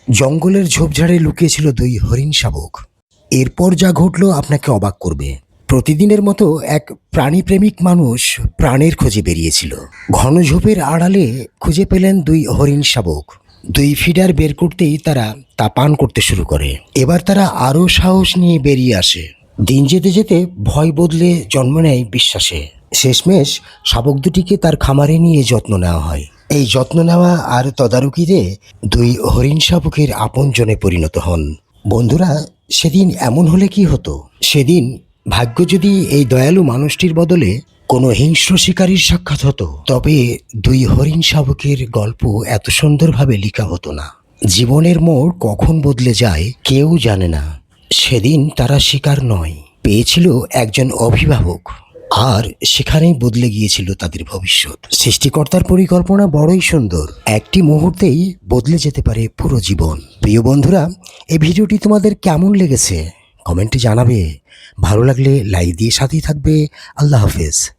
জঙ্গলের ঝোপঝাড়ে লুকিয়েছিল দুই হরিণ শাবক। এরপর যা ঘটলো আপনাকে অবাক করবে। প্রতিদিনের মতো এক প্রাণীপ্রেমিক মানুষ প্রাণের খোঁজে বেরিয়েছিল। ঘন ঝোপের আড়ালে খুঁজে পেলেন দুই হরিণ শাবক। দুই ফিডার বের করতেই তারা তা পান করতে শুরু করে। এবার তারা আরও সাহস নিয়ে বেরিয়ে আসে। দিন যেতে যেতে ভয় বদলে জন্ম নেয় বিশ্বাসে। শেষমেশ শাবক দুটিকে তার খামারে নিয়ে যত্ন নেওয়া হয়। এই যত্ন নেওয়া আর তদারকিতে দুই হরিণ শাবকের আপনজনে পরিণত হন। বন্ধুরা, সেদিন এমন হলে কি হতো? সেদিন ভাগ্য যদি এই দয়ালু মানুষটির বদলে কোনো হিংস্র শিকারীর সাক্ষাৎ হতো, তবে দুই হরিণ শাবকের গল্প এত সুন্দরভাবে লেখা হতো না। জীবনের মোড় কখন বদলে যায় কেউ জানে না। সেদিন তারা শিকার নয়, পেয়েছিল একজন অভিভাবক, আর সেখানেই বদলে গিয়েছিল তাদের ভবিষ্যৎ। সৃষ্টিকর্তার পরিকল্পনা বড়ই সুন্দর। একটি মুহূর্তেই বদলে যেতে পারে পুরো জীবন। প্রিয় বন্ধুরা, এই ভিডিওটি তোমাদের কেমন লেগেছে কমেন্টে জানাবে। ভালো লাগলে লাইক দিয়ে সাথেই থাকবে। আল্লাহ হাফেজ।